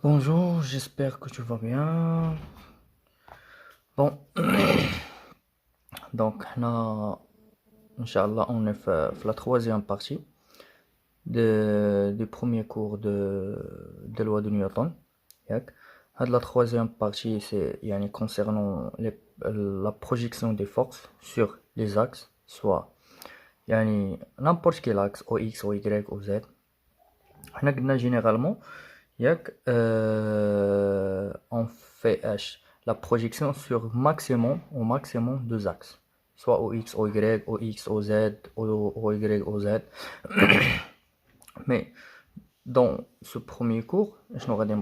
Bonjour, j'espère que tu vas bien. Bon, donc, Inch'Allah, on est fait la troisième partie du premier cours de loi de Newton. ياك. La troisième partie, c'est concernant la projection des forces sur les axes, soit n'importe quel axe, au X, au Y, au Z. Généralement, on fait la projection sur au maximum deux axes, soit au X, au Y, au X, au Z, au Y, au Z. Mais dans ce premier cours, je n'aurai pas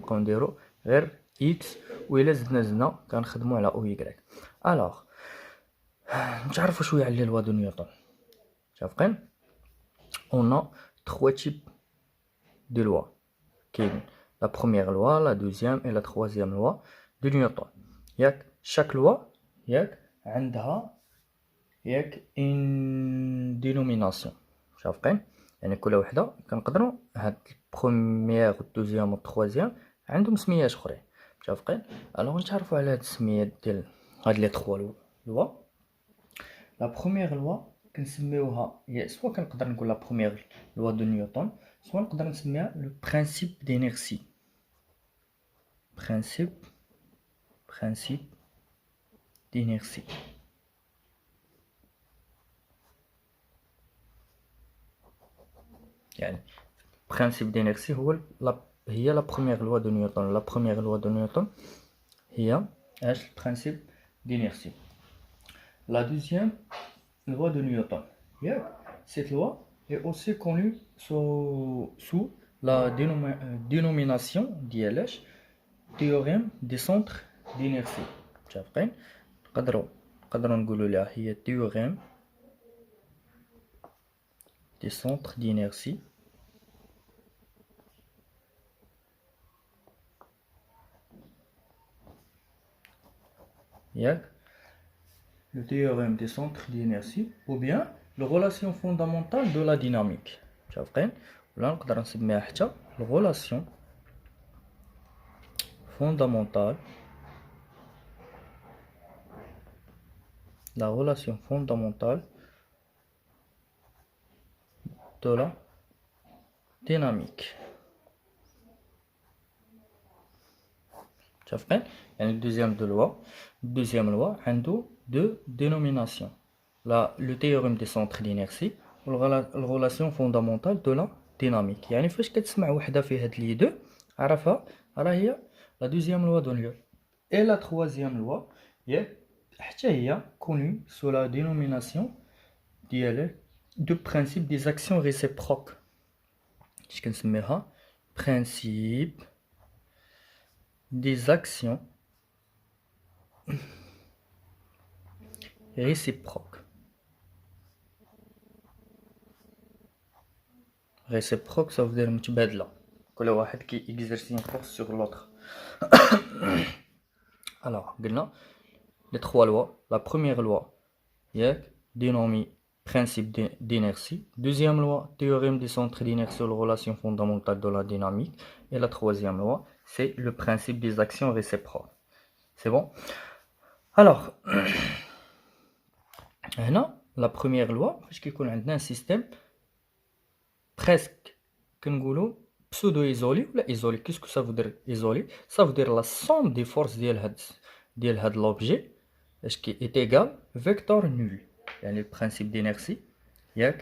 غير X وإلا زدنا كنخدمو على أو Y. Alors, نتعرفوا شوية على les lois de Newton. On a trois types de lois. La première loi, la deuxième et la troisième loi de Newton. Chaque loi a une dénomination. كل وحدة كنقدروا هاد première deuxième troisième عندهم سميات اخرين متفقين. alors نتعرفوا على هاد السميات ديال هاد لي 3 لوا. la première loi كنسميوها soit كنقدر نقول la première loi de Newton, soit نقدر نسميها le principe d'inertie. principe d'inertie. principe d'inertie هي la première loi de Newton. La première loi de Newton هي le principe d'inertie. La deuxième loi de Newton, cette loi est aussi connue sous la dénomination ديال théorème des centres d'inertie. نقدروا نقولوا لها هي théorème des centres d'inertie. Le théorème des centres d'inertie ou bien la relation fondamentale de la dynamique. Là, نقدر نسميها حتى relation fondamentale de la dynamique. Deuxième loi a deux dénominations. Le théorème des centres d'inertie ou la relation fondamentale de la dynamique. فاش كتسمع وحده في هاد لي deux عرفها راه هي la deuxième loi de Newton. Et la troisième loi حتى هي connue sous la dénomination du principe des actions réciproques. اش كنسميها principe des actions réciproques. Réciproque, ça veut dire متبادلة. كل واحد qui exerce une force sur l'autre. Alors, les trois lois. La première loi, dénommée principe d'inertie. Deuxième loi, théorème des centres d'inertie sur la relation fondamentale de la dynamique. Et la troisième loi, c'est le principe des actions réciproques. C'est bon? Alors, la première loi, parce qu'il y a un système presque pseudo-isolé ou isolé. Qu'est-ce que ça veut dire isolé? Ça veut dire la somme des forces de l'objet qui est égale vecteur nul. Le principe d'inertie, la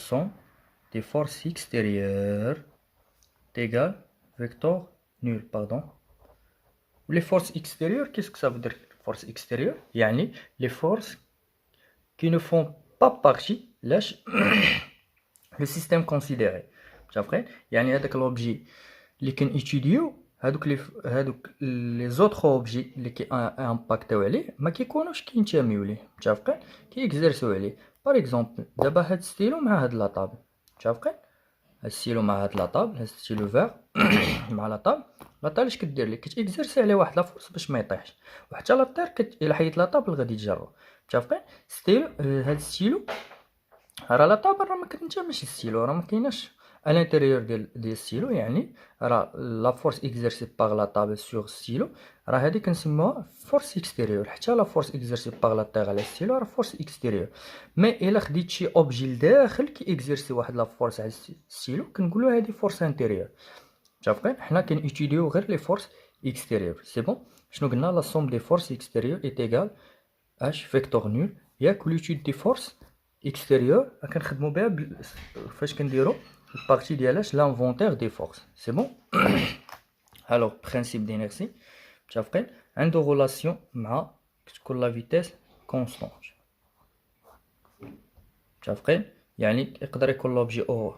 somme des forces extérieures est égale vecteur nul. Pardon. Les forces extérieures, qu'est-ce que ça veut dire forces extérieures? Les forces qui ne font pas partie le système considéré. هذاك l'objet اللي كنيتيديو هذوك les autres objets اللي كيامباكتيو عليه ما كيكونوش كينتميو ليه متفقين كيكزرسيو عليه. باغ اكزومبل دابا هاد ستيلو مع هاد لاطابل متفقين هاد ستيلو مع هاد لاطابل هاد ستيلو فيغ مع لاطابل اش كدير ليه كتيكزرسي عليه واحد لا فورس باش ما يطيحش وحتى لا طير الا حيت لاطابل غادي تجرو متفقين. ستيلو هاد ستيلو راه لاطابل راه ما كتنتميش للستيلو راه ما كايناش à l'intérieur des stylos يعني راه la force exercée par la table sur stylo راه هذه كنسموها force extérieure حتى la force exercée par la terre على stylo راه force extérieure مي الا خديت شي اوبجي لداخل كي اكزيرسي واحد لا فورس على الستيلو كنقولوا هذه فورس انتيريور متفقين حنا كنيتيديو غير لي فورس اكستيريور سي بون شنو قلنا لا سوم دي فورس اكستيريور ايت ايغال اش فيكتور نول ياك لوتيود دي فورس اكستيريور كنخدموا بها فاش كنديروا البارتي ديالاش لانفونتير دي فورس سي بون الوغ برينسيپ دينيرسي متفقين عنده غولاسيون مع كتكون لا فيتيس كونستانت متفقين يعني يقدر يكون لوبجي او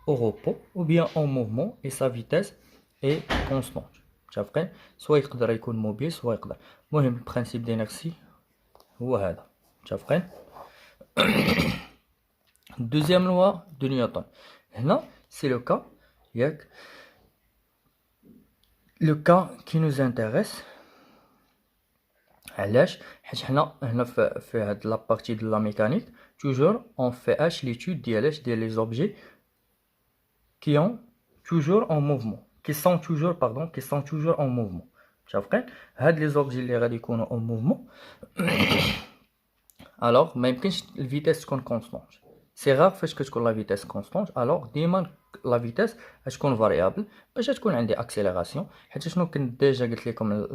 repos ou bien en mouvement et sa vitesse est constante متفقين سواء يقدر يكون موبيل سواء يقدر المهم البرانسيپ دينيرسي هو هذا متفقين deuxième loi de Newton هنا c'est le cas ياك le cas qui nous intéresse علاش حيت حنا هنا في هاد لا بارتي دو لا ميكانيك toujours on fait l'étude ديالاش ديال لي زوبجي qui ont toujours en mouvement qui sont toujours en mouvement متفقين هاد لي زوبجي اللي غادي يكونوا en mouvement alors ما يمكنش الفيتيس تكون كونستانت سي غار فاش كتكون لا فيتيس كونستانت alors ديما لا فيتيس غتكون فاريابل باش تكون عندي اكسيليراسيون حيت شنو كنت ديجا قلت لكم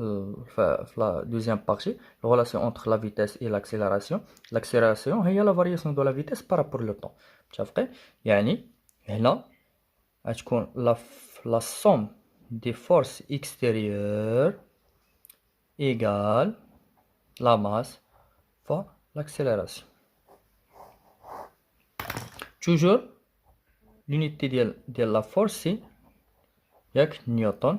في لا دوزيام بارتي الريلاسيون انتر لا فيتيس اي لاكسيليراسيون هي لا فارياسيون دو لا فيتيس بارابور لو طون متفقين يعني هنا غتكون la somme des forces extérieures égale la masse fois l'accélération. Toujours l'unité de la force c'est ياك نيوتن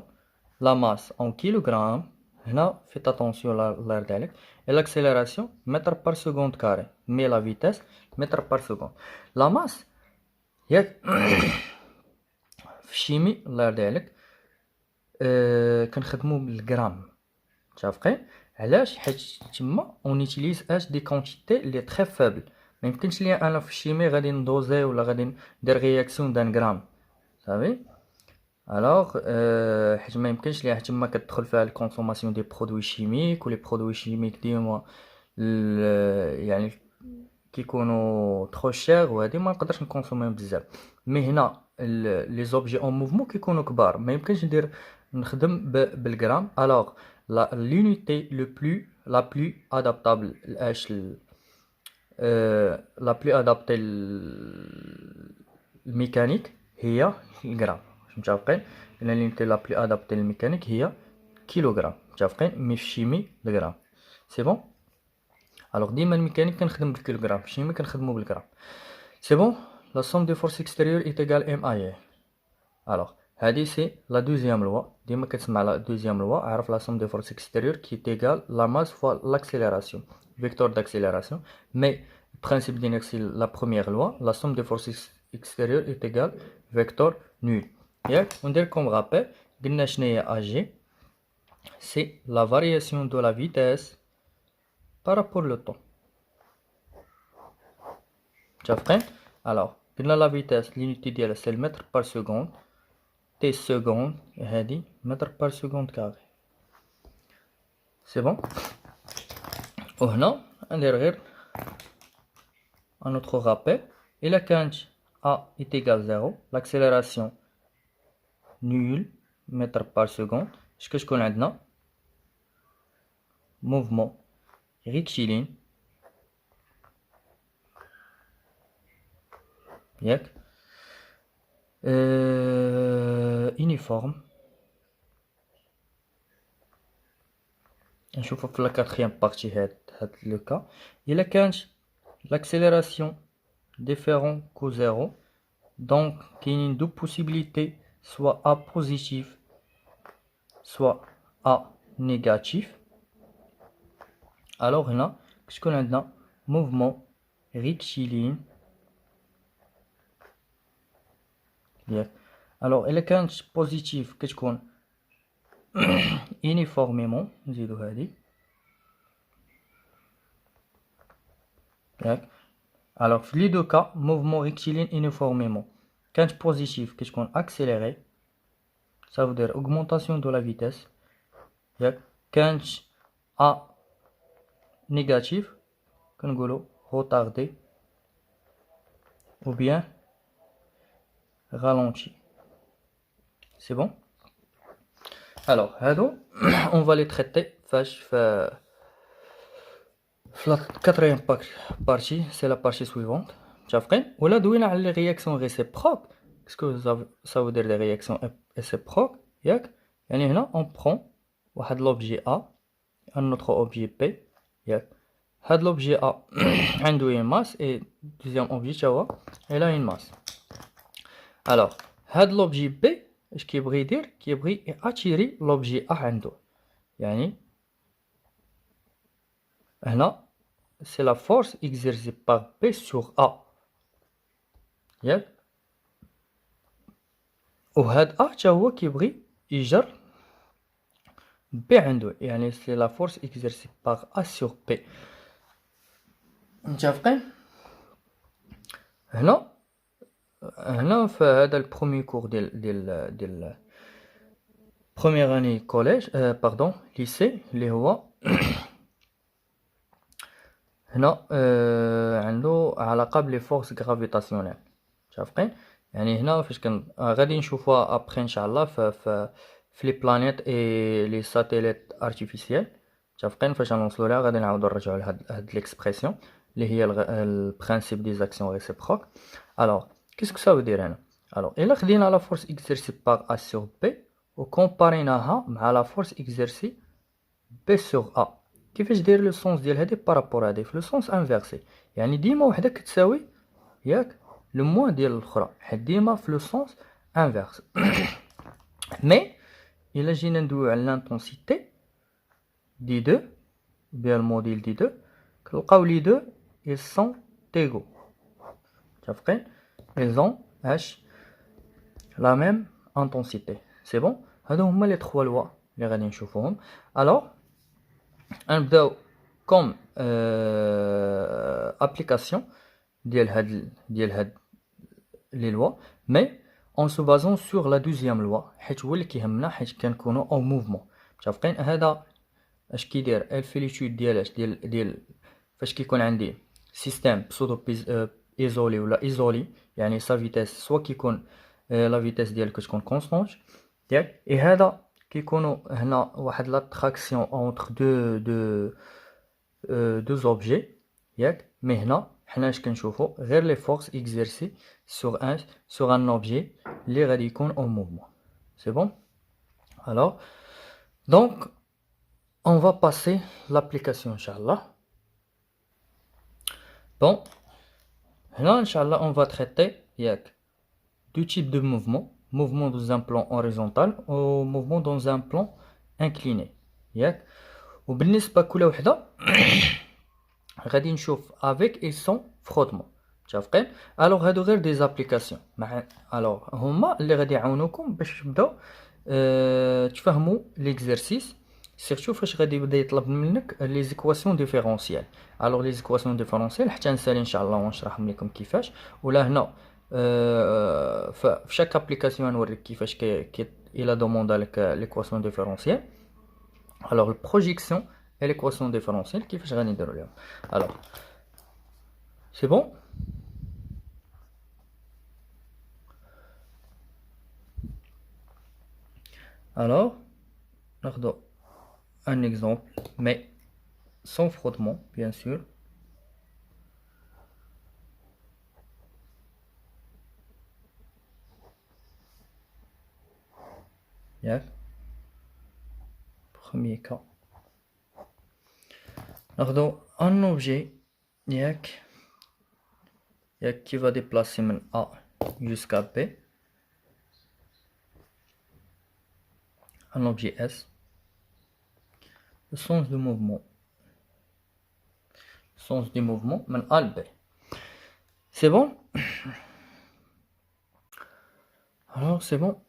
la masse en kilogrammes هنا faites attention l'air ديالك et l'accélération mètre par seconde carré mais la vitesse mètre par seconde la masse ياك في الشيمي الله يرضي عليك كنخدموا بالغرام متفقين علاش حيت تما اون يوتيليز اش دي كونتيتي لي تري فابل ما يمكنش ليا انا في الشيمي غادي ندوزي ولا غادي ندير رياكسيون دان غرام صافي الوغ حيت ما يمكنش ليا تما كتدخل فيها الكونسوماسيون دي برودوي شيميك ولي برودوي شيميك ديما يعني كيكونوا ترو شير وهادي ما نقدرش نكونسوميهم بزاف مي هنا لي زوبجي اون موفمون كيكونوا كبار ما يمكنش نخدم بالغرام الوغ l'unité la plus adaptable la plus adaptée الميكانيك هي الغرام متفقين ان l'unité la plus adaptée للميكانيك هي كيلوغرام متفقين مي في الشيمي الغرام سي بون الوغ ديما الميكانيك كنخدم بالكيلوغرام في الشيمي كنخدمو بالغرام سي بون la somme des forces extérieures est égale MAE alors هادي سي لا دوزيام لوا ديما كتسمع لا دوزيام لوا عرف لا somme des forces extérieures qui est égale la masse fois l'accélération vecteur d'accélération mais le principe d'inertie la première loi la somme des forces extérieures est égale vecteur nul ياك وندير كوم رابيل قلنا شناهي AG c'est la variation de la vitesse par rapport au temps متفقين alors قلنا la vitesse l'unité ديالها c'est le mètre par seconde T secondes هادي متر بار سكوند كاري سي بون وهنا ندير غير ان اوتر رابيل الا كانت A est égal 0 l'accélération nulle متر بار سكوند اش كتكون عندنا موفمون ريكتيلين ياك uniforme نشوفو في لا كاتريام بارتي هاد لو كا الا كانت l'accélération différent que 0 donc كاينين دو بوسيبيليتي soit A positif soit A négatif alors هنا كتكون عندنا mouvement rectiligne ياك alors الا كانت بوزيتيف كتكون uniformément نزيدو هادي ياك alors في لي دو كا موفمون ريكتيلين uniformément كانت بوزيتيف كتكون accéléré ça veut dire augmentation de la vitesse ياك كانت A négatif كنقولوا retardé ou bien ralenti c'est bon alors هادو on va les traiter فاش في la quatrième partie c'est la partie suivante متفقين ولا دوينا على les réactions réciproques qu'est-ce que ça veut dire des réactions réciproques ياك يعني هنا on prend واحد l'objet A un autre objet B ياك هاد l'objet A عنده une masse et deuxième objet تا هو il a une masse alors هاد l'objet B اش كيبغي يدير كيبغي اتيري l'objet A عنده يعني هنا c'est la force exercée par B sur A ياك وهاد A تا هو كيبغي يجر B عنده يعني c'est la force exercée par A sur B متفقين هنا في هذا البروميي كور ديال première année collège pardon lycée اللي هو هنا عنده علاقه بلي فورس غرافيتاسيونيل متفقين يعني هنا فاش غادي نشوفوها ابري ان شاء الله في لي بلانيت اي لي ساتيليت ارتيفيسيال متفقين فاش نوصلوا لها غادي نعاودوا نرجعوا لهاد ليكسبرسيون اللي هي البرانسيپ دي زاكسيون ريسيبروك الوغ كيسكو سا دير هنا الوغ الا خدينا لا فورس اكزيرسي باغ ا سور بي وكومباريناها مع لا فورس اكزيرسي بي سور ا كيفاش داير لو سونس ديال هادي بارابور هادي في لو سونس انفيرسي يعني ديما وحده كتساوي ياك لو موان ديال الاخرى حيت ديما في لو سونس انفيرس مي الا جينا ندويو على لانتونسيتي دي دو بيان الموديل دي دو كنلقاو لي دو ils sont égaux متفقين ils ont la même intensité c'est bon هادو هما لي 3 لوا اللي غادي نشوفوهم alors غنبداو كوم ابليكاسيون ديال هاد لي لوا مي en se basant sur la deuxième loi حيت هو اللي كيهمنا حيت كنكونوا او موفمون متفقين هذا اش كيدير الفيليتود ديالاش ديال فاش كيكون عندي سيستيم بسودو ايزولي ولا ايزولي يعني سا فيتاس سوا كيكون لا فيتاس ديالو كتكون كونستانت ياك اي هذا كيكونوا هنا واحد لا تراكسيون اونتر دو زوبجي ياك مي هنا حنا اش كنشوفوا غير لي فورس اكزيرسي sur un objet اللي غادي يكون en mouvement c'est bon alors donc on va passer l'application inchallah bon هنا inchallah on va traiter ياك deux types de mouvement dans un plan horizontal ou mouvement dans un plan incliné ياك وبالنسبه كل وحده غادي نشوف avec et sans frottement متفقين الوغ هادو غير دي زابليكاسيون مع الوغ هما اللي غادي يعاونوكم باش تبداو تفهموا ليكزرسيس سيرتو فاش غادي يبدا يطلب منك لي زيكواسيون ديفيرونسيال الوغ لي زيكواسيون ديفيرونسيال حتى نسالي ان شاء الله ونشرحهم لكم كيفاش ولا هنا في شاك ابليكاسيون نوريك كيفاش الى دوموند لك ليكواسيون ديفيرونسيال الوغ البروجيكسيون et l'équation différentielle كيفاش غادي نديرو ليهم alors c'est bon alors ناخدو un exemple mais sans frottement bien sûr ياك premier cas ناخدو un objet ياك qui va déplacer من A jusqu'à B un objet S le sens du mouvement من A à B c'est bon alors c'est bon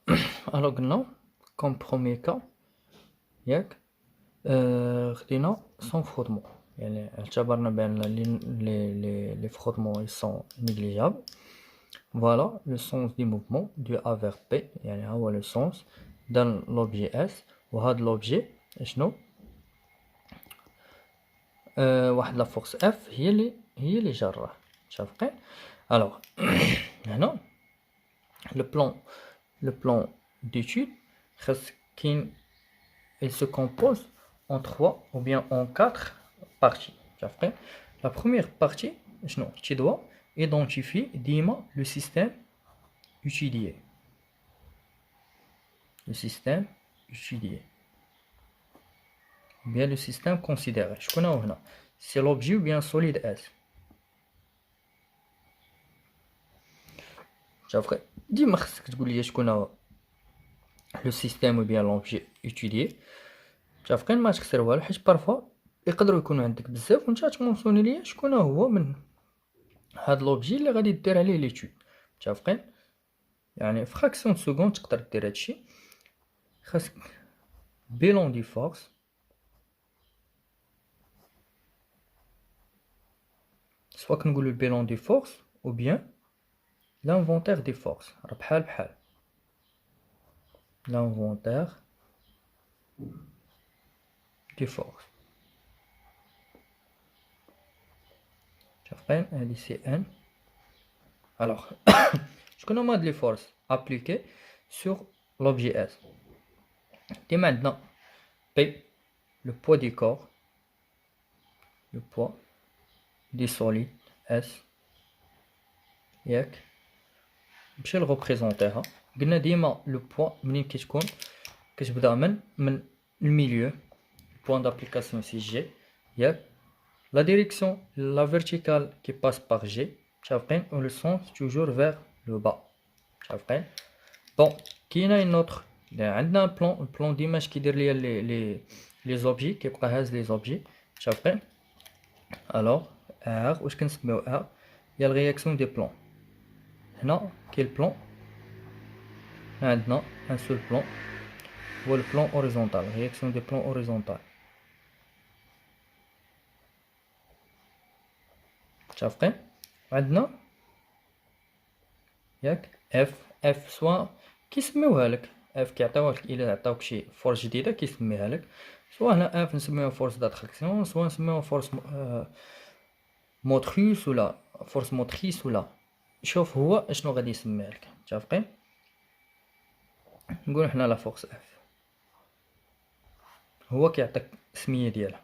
alors قلنا comme premier cas ياك خدينا sans frottement يعني اعتبرنا بان لي frottements ils sont négligeables voilà le sens du mouvement du A vers B يعني هو le sens dans l'objet S وهذا l'objet شنو واحد لا فورس F هي اللي جراه متفقين alors هنا le plan d'étude il se compose en 3 ou bien en 4 parties. La première partie, tu dois identifier le système utilisé. Le système utilisé. Ou bien le système considéré. C'est l'objet ou bien solide S. Dis-moi ce que tu veux dire. Le système ou bien l'objet utilisé. فين ما تخسر والو حيت بارفوا يقدروا يكونوا عندك بزاف وانت تمونسوني ليا شكون هو من هاد لوبجي اللي غادي دير عليه ليتود متفقين يعني في فراكسيون سكوند تقدر دير هادشي خاصك بيلون دي فورس سوا كنقولوا البيلون دي فورس او بيان لانفونتير دي فورس راه بحال لانفونتير دي فورس متفقين هادي سي ان alors شكون هما هاد لي فورس appliquées sur l'objet S ديما عندنا P le poids du corps le poids du solide S ياك نمشي لغوبريزونطيها قلنا ديما لو بوا منين كتكون كتبدا من الميليو point d'application c'est G ياك la direction la verticale qui passe par G متفقين و le sens toujours vers le bas متفقين بون كاينه une autre عندنا بلان ديما اش كيدير ليا لي زوبجي كيبقى هاز لي زوبجي متفقين الوغ ار واش كنسميو ار هي الرياكسيون دي بلان هنا كاين البلان عندنا ان سول بلان هو البلان اوريزونتال رياكسيون دي بلان اوريزونتال متفقين عندنا ياك اف سوا كيسميوها لك اف كيعطيوها لك الا عطاوك شي فورس جديده كيسميها لك سواء هنا اف نسميوها فورس داتراكسيون سواء نسميوها فورس موتريس ولا فورس موتريس ولا شوف هو اشنو غادي يسميها لك متفقين نقول حنا لا فورس اف هو كيعطيك السميه ديالها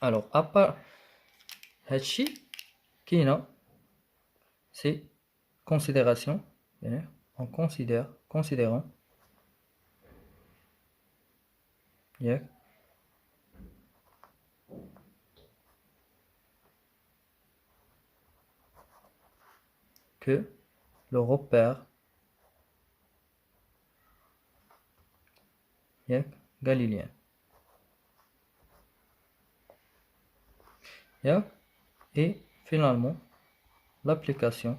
الوغ ابار هادشي كاينه سي considération on considérant ياك que le repère ياك galiléen ياك et finalement l'application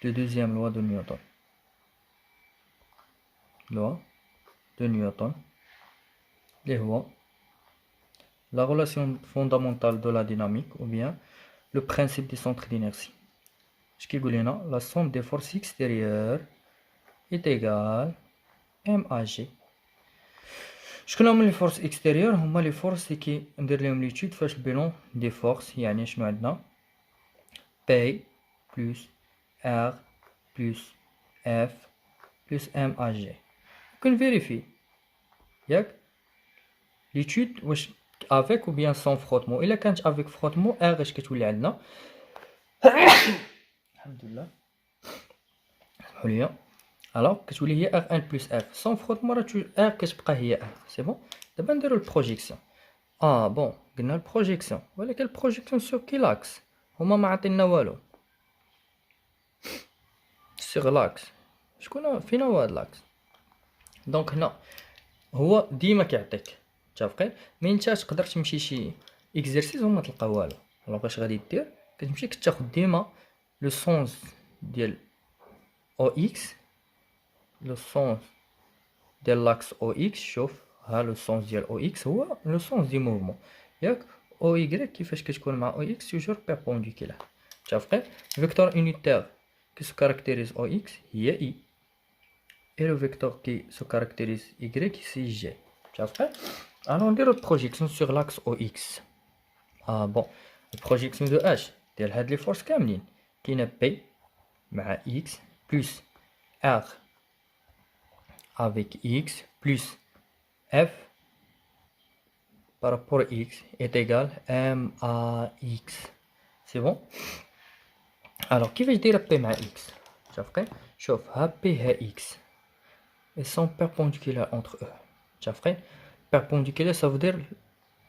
de deuxième loi de Newton. Loi de Newton. Les lois. La relation fondamentale de la dynamique ou bien le principe du centre d'inertie. Ce qui dit la somme des forces extérieures est égale MAG. شكون هما لي فورس اكستيريور هما لي فورس اللي كندير لهم ليتود فاش البيلون دي فورس يعني شنو عندنا P plus R plus F plus MAG كنفيريفي ياك ليتود واش افيك ou bien sans frottement الا كانت افيك frottement R اش كتولي عندنا الحمد لله سمحوا لي alors كتولي هي R1 plus F sans frottement راه R كتبقى هي R سي بون دابا نديرو البروجيكسيون بون قلنا البروجيكسيون ولكن البروجيكسيون سور كي لاكس هما ما عطينا والو سيغ لاكس شكون فين هو هاد لاكس دونك هنا هو ديما كيعطيك متفقين مي نتا تقدر تمشي شي اكزرسيس وما تلقى والو الوغ اش غادي دير كتمشي كتاخد ديما لو سونس ديال او اكس le sens de l'axe OX شوف ها le sens ديال OX هو le sens du mouvement ياك OY كيفاش كتكون مع OX toujours perpendiculaire. متفقين؟ Vecteur unitaire qui se caractérise OX هي I. Et le vecteur qui se caractérise Y c'est G. متفقين؟ Alors on dirait projection sur l'axe OX. Ah bon, la projection de H ديال هاد لي فورس كاملين كاينه P مع X plus R avec X plus F par rapport à X est égal à MAX. C'est bon? Alors, qui va dire P مع X? متفقين؟ شوف ها P ها X. Ils sont perpendiculaires entre eux. متفقين؟ Perpendiculaire ça veut dire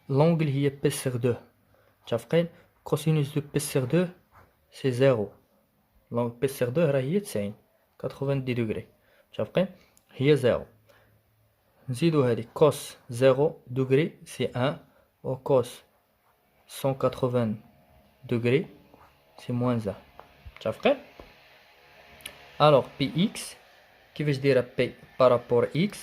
l'angle هي P sur 2. متفقين؟ Cosinus de P sur 2 c'est 0. L'angle P sur 2 راه هي 90 degrés. متفقين؟ هي 0. نزيدو هادي cos 0 degré c'est 1 و cos 180 degrés c'est moins 1. متفقين؟ alors px كيفاش دايره p par rapport x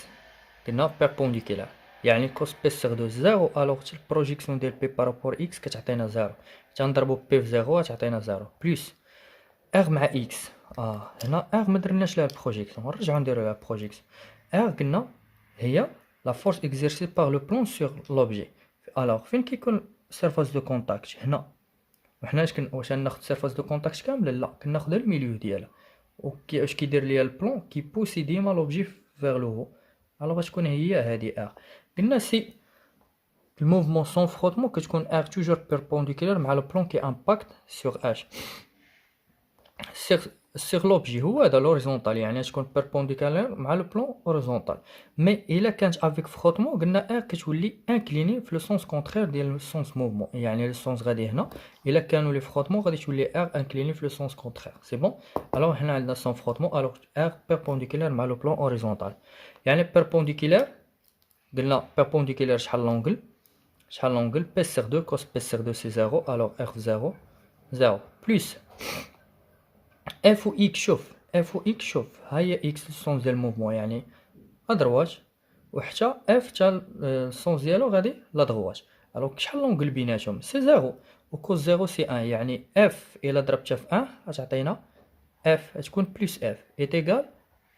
قلنا perpendiculaire يعني cos p sur 2 0 alors البروجيكسيون ديال p par rapport x كتعطينا 0 تنضربو p في 0 تعطينا 0 بلس r مع x هنا r ما درناش لها البروجيكسيون نرجعو نديرو لها البروجيكسيون r قلنا هي la force exercée par le plomb sur l'objet. alors فين كيكون surface de contact هنا وحنا واش ناخذ surface de contact كامله لا كناخذ الميليو ديالها واش كيدير ليا البلون كيبوسي ديما لوبجي vers le haut. alors غتكون هي هذه r قلنا سي الموفمون سون فروتمون كتكون r toujours perpendiculaire مع le plomb qui impacte sur h sur l'objet هو هذا l'horizontal يعني تكون perpendiculaire مع le plan horizontal. mais الا كانت avec frottement قلنا r كتولي incliné في le sens contraire ديال le sens mouvement يعني le sens غادي هنا الا كانوا لي frottement غادي تولي r incliné في le sens contraire. c'est bon. alors هنا عندنا sans frottement alors r perpendiculaire مع le plan horizontal يعني perpendiculaire قلنا perpendiculaire شحال l'angle p sur 2 cos p sur 2 c'est 0 alors r 0 0 plus f و x شوف f و x شوف ها هي x السونس ديال الموفمون يعني ادرواج وحتى f حتى السونس ديالو غادي لادغواج. الوغ شحال لونغل بيناتهم سي 0 و كوس 0 سي 1 يعني f الا ضربتها في 1 غتعطينا f غتكون بلس f ايت ايغال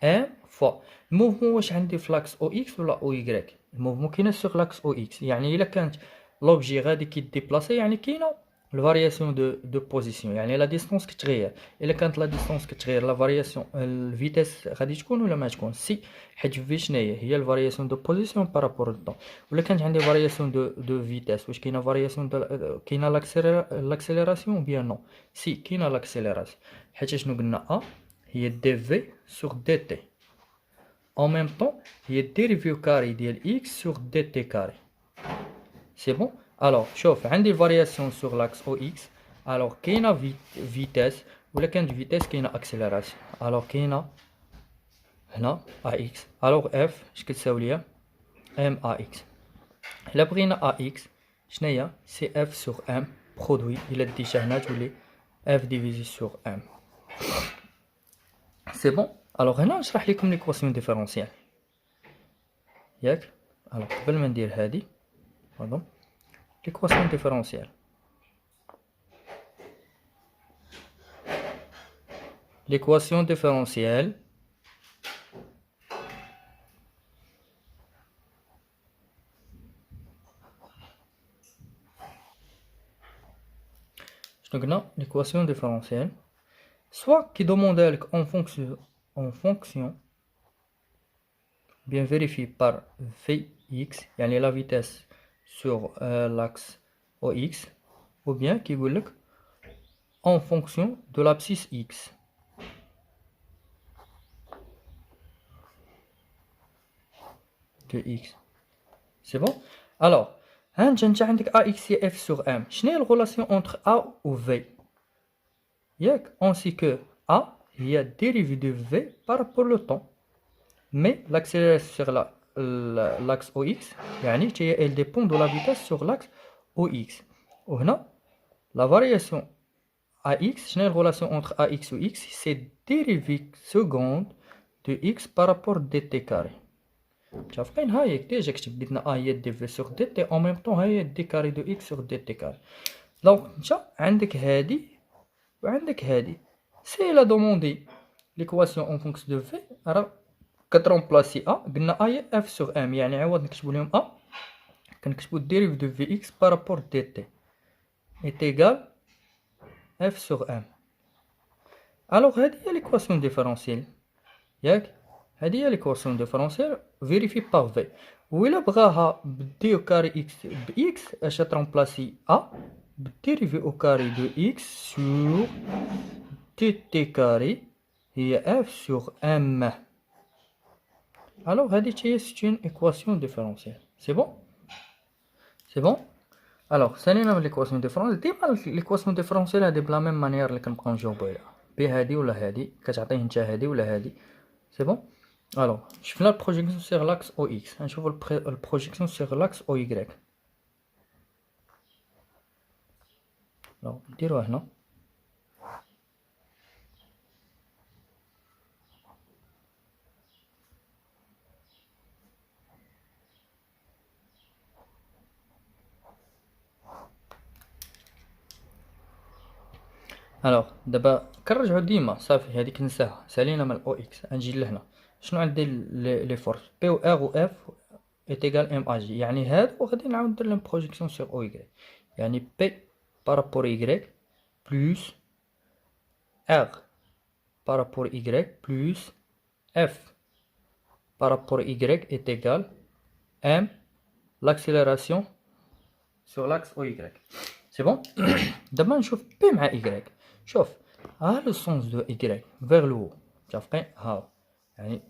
ام فوا الموفمون واش عندي في لاكس او x ولا او y. الموفمون كاينه سوغ لاكس او x يعني الا كانت لوبجي غادي كيديبلاسي يعني كاينه الفارياسيون دو بوزيسيون يعني لا ديستونس كتغير الا كانت لا ديستونس كتغير لا فارياسيون الفيتيس غادي تكون ولا ما تكون سي حيت في شناهي هي الفارياسيون دو بوزيسيون بارابور لو طون. ولا كانت عندي فارياسيون دو فيتيس واش كاينه فارياسيون كاينه لاكسيليراسيون بيان نو سي كاينه لاكسيليراسيون حيت شنو قلنا ا هي دي في سور دي تي en même temps هي ديريفيو كاري ديال x sur dt كاري. c'est bon. alors شوف عندي variation sur l'axe OX alors كاينه vitesse ولا كانت vitesse كاينه accélération alors كاينه هنا AX alors F اش كتساوي ليا MAX. الا بغينا AX شناهي سي F sur M برودوي الا ديتها هنا تولي F divisé sur M. c'est bon. alors هنا نشرح لكم ليكواسيون ديفيرونسيال ياك. alors قبل ما ندير هادي pardon l'équation différentielle. L'équation différentielle شنو قلنا l'équation différentielle soit qui demande en fonction bien vérifiée par Vx يعني la vitesse sur l'axe OX ou bien qui veut en fonction de l'abscisse X. De X. C'est bon. alors انت عندك AX et F sur M شنو هي الريلاسيون entre A و V ياك ainsi que A هي dérivée de V par rapport au temps mais l'accélération sur l'axe OX يعني elle dépend de la vitesse sur l'axe OX. وهنا la variation AX شنو la relation entre AX ou X c'est dérivée seconde de X par rapport dt carré. متفقين؟ هاهي ديجا كتبت لنا هي دي في سور دي تي اون ميم طون هاهي دي كاري دو اكس سور دي تي كاري. دونك نتا عندك هادي وعندك هادي، سي لا دوموندي ليكواسيون اون فونكسيون دو في راه كترومبلاسي ا، قلنا ا هي اف سور ام، يعني عوض نكتبو لهم ا كنكتبو ديريف دو في اكس بارابور دي تي est égal f sur m. Alors هذه هي l'équation différentielle ياك، هذه هي l'équation différentielle vérifie par v. وإلا بغاها بدي au carré x ب x اش ترomplacer a بالديريفي au carré de x sur dt carré هي f sur m. Alors هذه هي c'est une équation différentielle. C'est bon? C'est bon? Alors ثانيا l'équation différentielle ديما l'équation différentielle هادي بلا ميم مانيير اللي كنبقاو نجاوبو عليها، بي هادي ولا هادي كتعطيه نتا هادي ولا هادي. سي بون. الوغ شفنا البروجيكسيون سيغ لاكس او اكس، غنشوفو البروجيكسيون سيغ لاكس او يكغيك. الوغ نديروها هنا. الوغ دابا كنرجعو ديما صافي هاديك ننساها، سالينا من الاو اكس، غنجي لهنا شنو عندي لي فورس بي و ار و اف est égal ام ا جي، يعني هاد وغادي نعاود ندير لهم بروجيكسيون سيغ او يكغيك، يعني بي بارابور يكغيك بلوس ار بارابور يكغيك بلوس اف بارابور يكغيك est égal m l'accélération sur l'axe او يكغيك. سي بون. دابا نشوف بي مع يكغيك، شوف ها لو سونس دو يكغيك فيغ لو، متفقين؟ ها يعني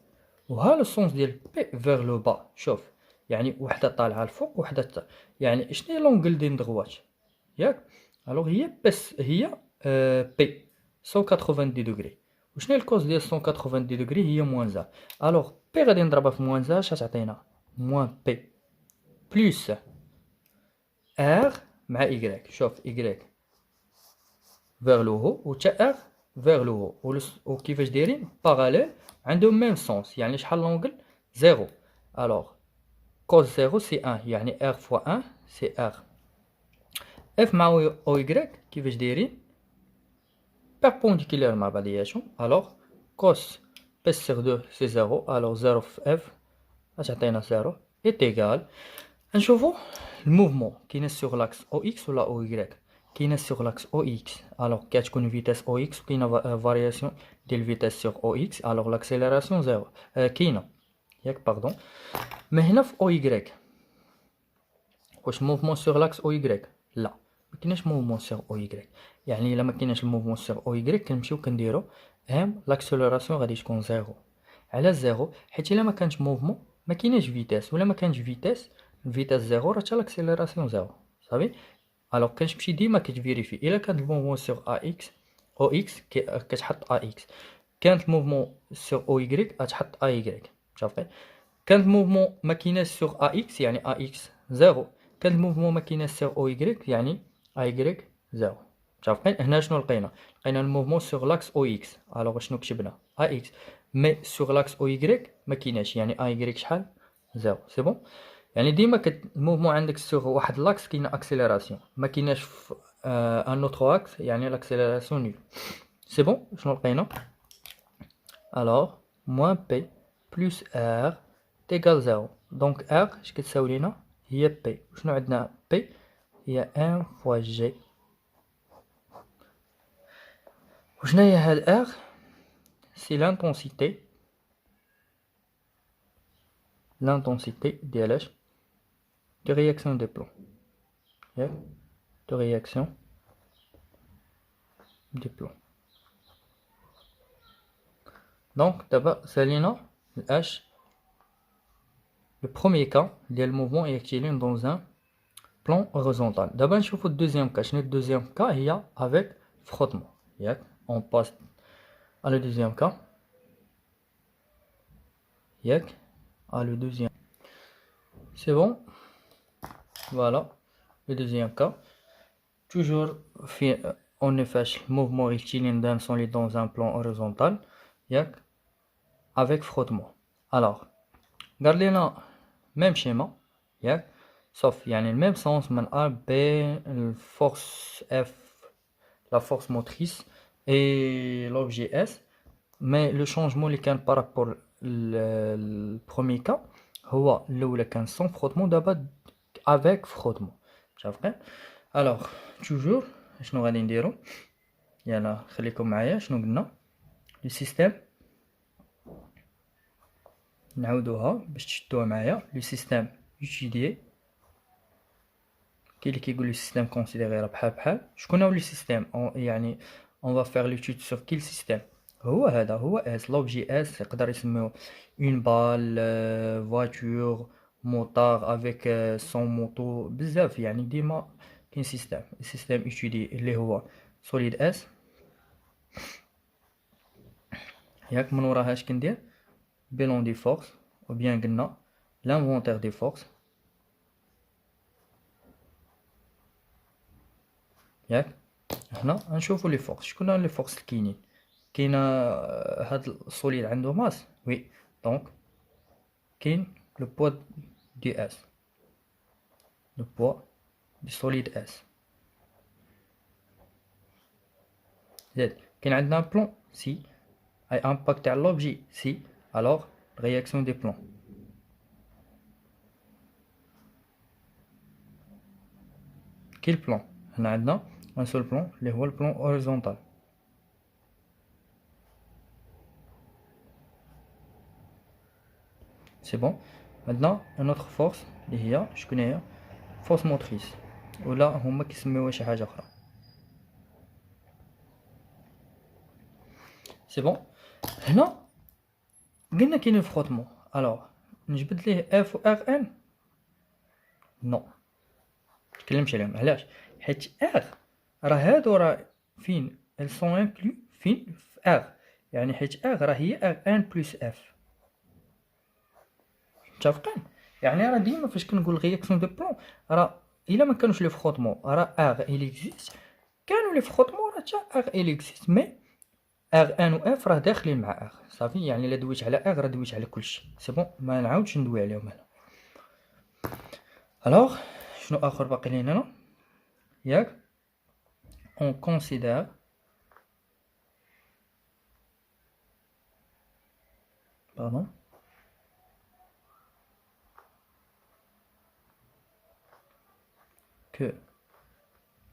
وها لو سونس ديال بي فيغ لو با، شوف يعني وحده طالعه الفوق وحده يعني شنو هي لونغل دي دغوات ياك. الوغ هي بس هي بي 190 دوغري، وشنو هي الكوز ديال 190 دوغري؟ هي موان ا. الوغ بي غادي نضربها في موان ا اش غتعطينا؟ موان بي بلس ار مع يكغيك، شوف يكغيك فيغ لو هو و تا ار فيغ لو هو، و كيفاش دايرين باراليل عندهم ميم سونس، يعني شحال لونغل؟ زيرو. الوغ كوز زيرو سي ان، يعني ار فوا ان سي ار. اف مع او يكغيك كيفاش دايرين؟ بيربونديكولار مع بعضياتهم. الوغ كوس بي سيغ دو سي زيرو، الوغ زيرو في اف غتعطينا زيرو ايت ايغال. نشوفو الموفمون كاينه سيغ لاكس او اكس ولا او يكغيك؟ كاينه سيغ لاكس او اكس، الوغ كتكون فيتاس او اكس وكاينه فارياسيون ديال فيتاس سيغ او اكس، الوغ لاكسيليراسيون زيرو كاينه ياك باردون. مي هنا في او يكغيك واش موفمون سيغ لاكس او يكغيك؟ لا مكايناش موفمون سيغ او يكغيك، يعني الا مكايناش الموفمون سيغ او يكغيك كنمشيو كنديرو ام لاكسيليراسيون غادي تكون زيرو. على زيرو حيت الا مكانش موفمون مكايناش فيتاس، ولا مكانش فيتاس الفيتاس زيرو راه حتى لاكسيليراسيون زيرو صافي. الوغ كتمشي ديما كتفيريفي الا كانت الموفمون سيغ ا اكس او اكس كتحط ا اكس، كانت الموفمون سيغ او يكغيك غتحط ا يكغيك، متفقين؟ كانت الموفمون مكايناش سيغ ا اكس يعني ا اكس زيرو، كان الموفمون مكايناش سيغ او يكغيك يعني ا يكغيك زيرو، متفقين؟ هنا شنو لقينا؟ لقينا الموفمون سيغ لاكس او اكس، الوغ شنو كتبنا؟ ا اكس، مي سيغ لاكس او يكغيك مكايناش، يعني ا يكغيك شحال؟ زيرو. سي بون. يعني ديما الموفمون عندك سيغ واحد لاكس كاينه اكسيليراسيون، ما كايناش في ان اوتر اكس يعني لاكسيليراسيون نول. سي بون. شنو لقينا؟ الوغ موان بي بلس ار تيغال زيرو، دونك ار اش كتساوي لينا؟ هي بي، وشنو عندنا؟ بي هي ان فوا جي. وشنو هي هاد ار؟ سي l'intensité ديال de réaction des plombs, de réaction des plombs. Donc d'abord salina H, le premier cas le mouvement est actuellement dans un plan horizontal. D'abord je vous le deuxième cas. Le deuxième cas il y a avec frottement. On passe à le deuxième cas. À le deuxième. C'est bon. Voilà le deuxième cas. Toujours on fait le mouvement rectiligne d'un solide dans un plan horizontal avec frottement. Alors قال لنا même schéma ياك sauf يعني le même sens من A B force F la force motrice et l'objet S mais le changement اللي كان par rapport le premier cas هو الأولى كان sans frottement دابا avec frottement متفقين. alors toujours شنو غادي نديرو يلا خليكم معايا شنو قلنا لو سيستيم نعاودوها باش تشدوها معايا لو سيستيم étudié كاين اللي كيقول لو سيستيم كونسيديري راه بحال شكون هو لو سيستيم يعني on va faire l'étude sur quel système هو هذا هو اس لوبجي اس يقدر يسميوه une balle voiture موطار افيك سون موتو بزاف يعني ديما كاين سيستيم étudié اللي هو solide اس ياك من وراها اش كندير bilan des forces ou bien قلنا l'inventaire des forces ياك هنا نشوفوا لي فورس شكون لي فورس الكاينين كاينه هاد السوليد عنده ماس وي دونك كاين لو بوا دي اس لو بوا دي سوليد اس زائد كاين عندنا بلون سي اي امباكت تاع لوبجي سي الوغ رياكسيون دي بلون كاين البلون هنا عندنا un seul plan اللي هو البلون horizontal c'est bon. maintenant une autre force اللي هي شكون هي force motrice ولا هما كيسميوها شي حاجه اخرى c'est bon. هنا قلنا كاين الفروتمون الوغ نجبد ليه اف و ار ان نو متكلمش عليهم علاش حيت ار راه هادو راه فين elles sont inclus فين في ار يعني حيت ار راه هي ار ان بلس اف متفقين يعني راه ديما فاش كنقول رياكسيون دو بلون راه الا ما كانوش لي فروتمون راه ار il existe كانوا لي فروتمون راه حتى ار il existe مي ار ان و اف راه داخلين مع ار صافي يعني الا دويت على ار راه دويت على كلشي سي بون ما نعاودش ندوي عليهم هنا. الوغ شنو اخر باقي لينا هنا ياك on considère pardon que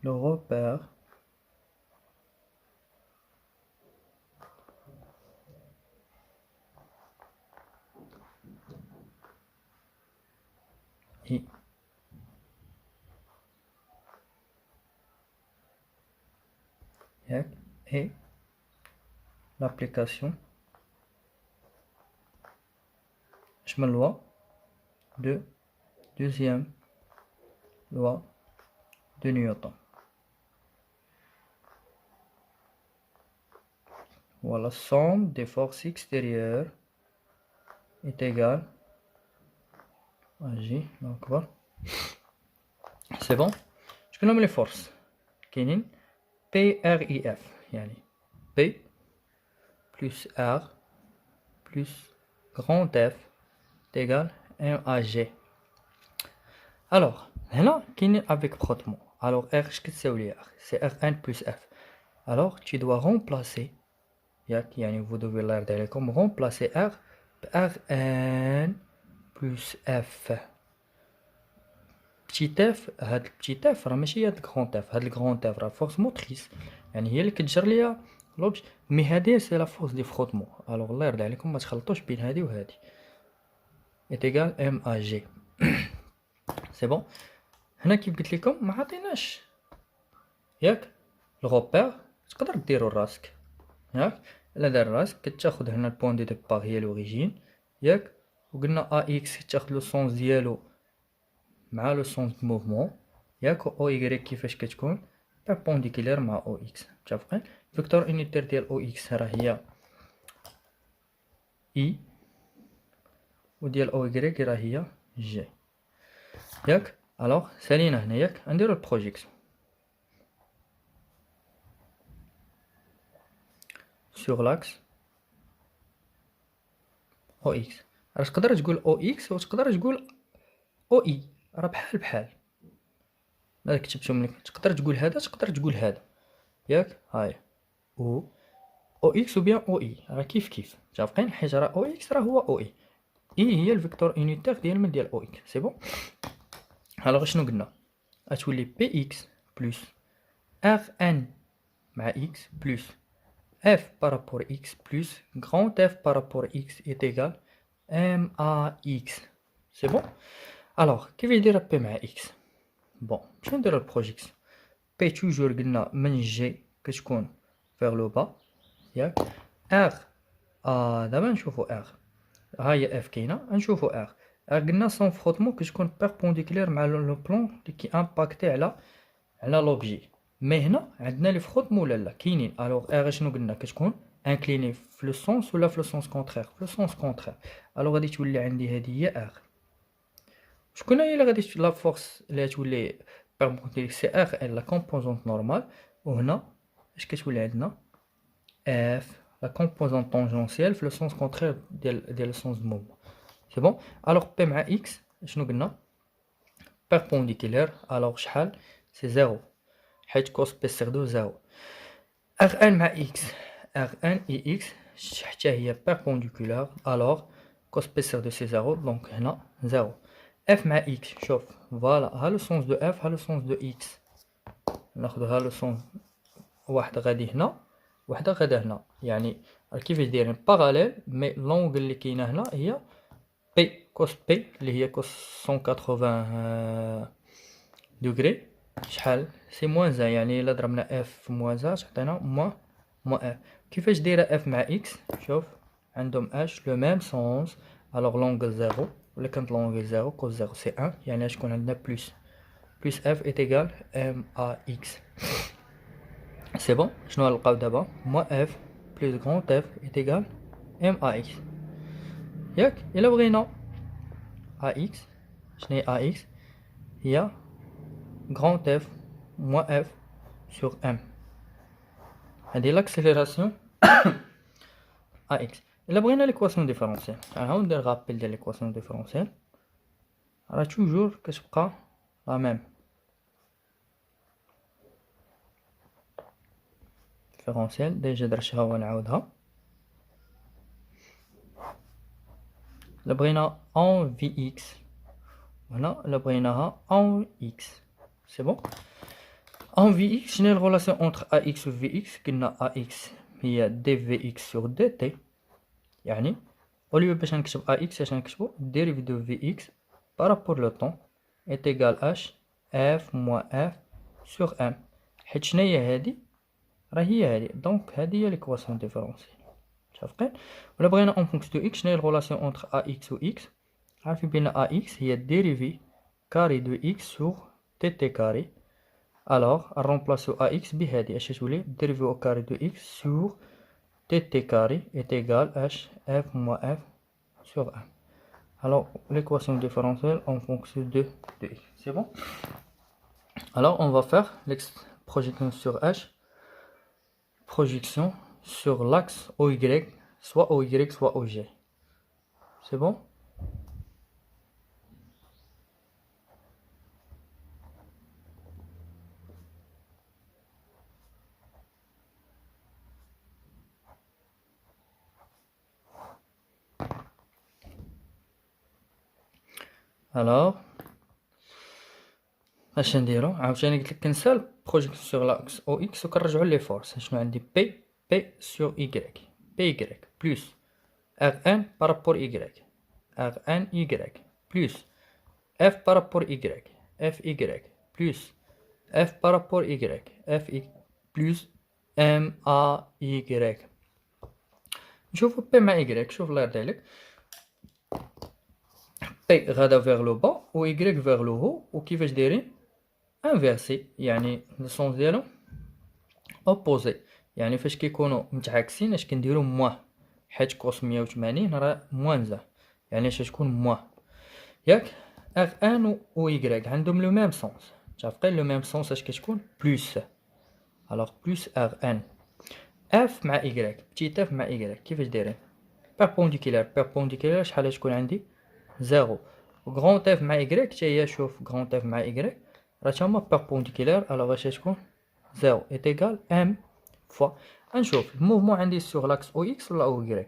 le repère et l'application je me loi de deuxième loi de Newton. Voilà, la somme des forces extérieures est égale à J. Donc voilà. C'est bon. Je peux nommer les forces. كاينين P, R, I, F. يعني P plus R plus grand F est égal à G. Alors, هنا كاينين avec frottement. Alors R اش كتساوي ليها؟ c'est R1 plus F. Alors tu dois remplacer يعني vous devez l'air عليكم remplacer R par Rn plus F. petit f هاد petit f راه ماشي هاد grand f هاد grand f راه فورس موتريس يعني هي اللي كتجر ليا لوبج مي هادي سي لا فورس دي فروتمون. الوغ الله يرضي عليكم ما تخلطوش بين هادي وهادي est égal m à g. سي بون. هنا كيف قلت لكم ما عطيناش ياك الغوبير تقدر ديرو راسك ياك الا دار راسك كتاخد هنا البوان دي ديبار هي لوريجين ياك وقلنا ا اكس تاخد لو سونس ديالو مع لو سونس دو موفمون ياك او ايغريك كيفاش كتكون بيربونديكولير مع او اكس متفقين. فيكتور يونيتير ديال او اكس راه هي اي وديال او ايغريك راه هي جي ياك. الوغ سالينا هنا ياك نديرو البروجيكسيون sur l'axe OX. راه تقدر تقول او اكس وتقدر تقول او اي، راه بحال بحال. هذا كتبتهم لك، تقدر تقول هذا تقدر تقول هذا، ياك؟ هاي او او اكس و بيان او اي، راه كيف كيف متفقين، حيت راه او اكس راه هو او اي، اي هي الفيكتور يونيتير ديال من ديال او اكس. سي بون. الوغ شنو قلنا؟ غتولي بي اكس بلس ار ان مع اكس بلس f par rapport x plus grand F par rapport x est égal max. C'est bon? Alors, كيف يدير P مع x؟ bon باش ندير البروجيكسيون. P توجور قلنا من جي كتكون vers le bas، ياك؟ R دابا نشوفو R، ها هي F كاينة، نشوفو R. R قلنا سون فروتمون كتكون بيربونديكولير مع لو بلون اللي كي امباكتي على لوبجي. مي هنا عندنا لي فروتمون لا كاينين. الوغ ار شنو قلنا؟ كتكون انكليني في لو سونس ولا في لو سونس كونترير؟ في لو سونس كونترير. الوغ غادي تولي عندي هذه هي ار. شكون هي اللي غادي لا فورس اللي غتولي بيربونديكولير؟ سي ار ان لا كومبوزونت نورمال. وهنا اش كتولي عندنا؟ اف لا كومبوزونت طونجونسيال في لو سونس كونترير ديال لو سونس دو موفمون. سي بون. الوغ بي مع اكس شنو قلنا؟ بيربونديكولير. الوغ شحال؟ سي زيرو، حيت كوس بي سيغ دو زيرو. ار ان مع اكس، ار ان اي اكس حتى هي بيربونديكولار. الوغ كوس بي سيغ دو سي زيرو، دونك هنا زيرو. اف مع اكس، شوف فوالا ها لو سونس دو اف ها لو سونس دو اكس، ناخدو ها لو سونس، واحدة غادي هنا واحدة غادا هنا، يعني كيفاش دايرين باراليل، مي لونغل اللي كاينة هنا هي بي كوس بي اللي هي كوس 180 دوغري. شحال؟ سي موان زان، يعني الا ضربنا اف في موان زان تعطينا موان اف. كيفاش دايره اف مع اكس؟ شوف عندهم اش لو ميم سونس. الوغ لونغل زيرو، ولا كانت لونغل زيرو كوس زيرو سي ان، يعني تكون عندنا بلس اف ايت ايكال ام ا اكس. سي بون. شنو غنلقاو دابا؟ موان اف بلس غران اف ايت ايكال ام ا اكس، ياك؟ الا بغينا ا اكس، شنو هي ا اكس؟ هي grand F moins F sur M. هذه l'accélération AX. إلا بغينا l'équation différentielle، نعاود ندير غابيل ديال l'équation différentielle، راه توجور كتبقى لا ميم. ديفيرونسيال ديجا درتها ونعاودها. إلا بغينا en Vx، وهنا إلا بغيناها en X. سي بون. en Vx شنو هي الغولاسيون entre AX و Vx؟ قلنا AX هي dVx sur dt، يعني au lieu باش نكتب ax اش نكتبو dérivé de vx par rapport le temps est égal h f moins f sur m. حيت شناهي هادي؟ راه هي هادي، دونك هادي هي ليكواسيون ديفيرونسيال. متفقين؟ ولا بغينا اون فونكسيون دو اكس، شناهي الغولاسيون اونتر ax و x؟ عارفين بان ax هي dérivé كاري دو x sur tt كاري. الوغ نرومبلاسيو ax بهادي، اش تولي dérivé au carré de x sur tt carré est égal h f moins f sur 1. Alors l'équation différentielle en fonction de x. C'est bon? Alors on va faire projection sur h, projection sur l'axe OY, soit OY soit OG. C'est bon? Alors اش نديرو؟ عاوتاني قلت لك كنسال بروجيكسيون سور لاكس او اكس وكنرجعو لي فورس. شنو عندي؟ بي سور ايكغيك، بي ايكغيك بلس ار ان بارابور ايكغيك، ار ان ايكغيك بلس اف بارابور ايكغيك، اف ايكغيك بلس اف بارابور ايكغيك، اف اي بلس ام ا ايكغيك. نشوفو بي مع ايكغيك. شوف الله يرضي عليك، بي غادا فيغ لو با و ايكغيك فيغ لو هو، وكيفاش دايرين؟ انفيرسي، يعني السونس ديالو اوبوزي، يعني فاش كيكونوا متعاكسين اش كنديرو؟ مواه، حيت كوس 180 راه موان زان، يعني اش تكون مواه، ياك؟ ار ان و ايكغيك عندهم لو ميم سونس، متفقين؟ لو ميم سونس اش كتكون؟ بلس. الوغ بلس ار ان اف مع ايكغيك، بتيت اف مع ايكغيك كيفاش دايرين؟ بيربونديكولار شحال تكون عندي 0 غران اف مع y حتى هي شوف غران اف مع y راه تما بيربونديكولار الوغ اش تكون 0 est égal m fois نشوف الموفمون عندي sur l'axe OX ولا OY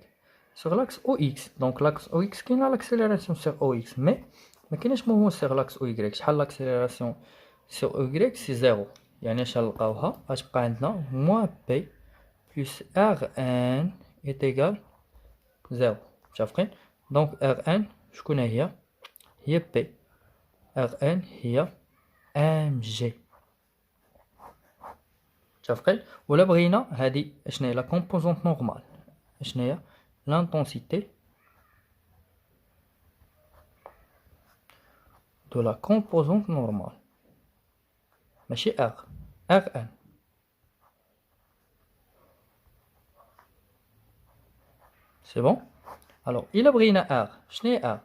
sur l'axe OX donc l'axe OX كاينه l'accélération sur OX mais ما كايناش موفمون sur l'axe OY شحال l'accélération sur OY c'est 0 يعني اش غنلقاوها غتبقى عندنا moins P plus Rn est égal 0 متفقين donc Rn شكون هي P Rn هي mg متفقين ولا بغينا هادي اشنا هي لا كومبوزونط نورمال اشنا هي l'intensité de la composante normale ماشي R Rn سي بون الوغ الا بغينا R شنو هي R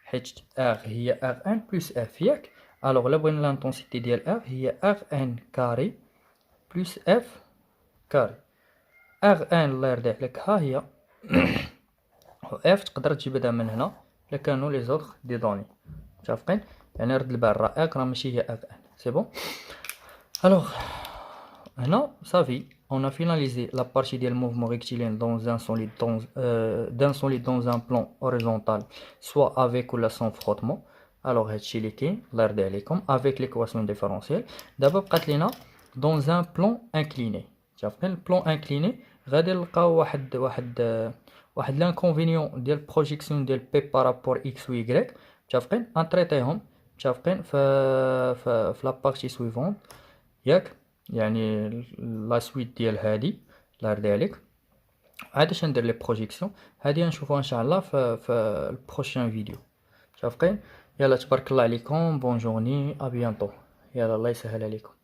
حيت R هي Rn بلس F ياك الوغ الا بغينا لانتونسيتي ديال R هي Rn كاري بلس F كاري Rn الله يرضي عليك ها هي F تقدر تجبدها من هنا الا كانوا لي زوطخ دي دوني متفقين يعني رد البال راه راه ماشي هي Rn سي بون الوغ هنا صافي on a finalisé la partie du mouvement rectiligne dans un solide dans un plan horizontal soit avec ou sans frottement alors هادشي اللي كاين الله يرضي عليكم avec l'équation différentielle دابا بقات لينا dans un plan incliné متفقين البلان انكليني غادي نلقاو واحد لانكونفينيون ديال بروجيكسيون ديال بي بارابور اكس و يغريك متفقين انطريطيهم متفقين في لا بارتي سويفونت ياك يعني لا سويت ديال هادي الله يرضي عليك عاد اش ندير لي بروجيكسيون هادي نشوفوها ان شاء الله في البروشين فيديو متفقين يلا تبارك الله عليكم بون جورني ا بيانطو يلا الله يسهل عليكم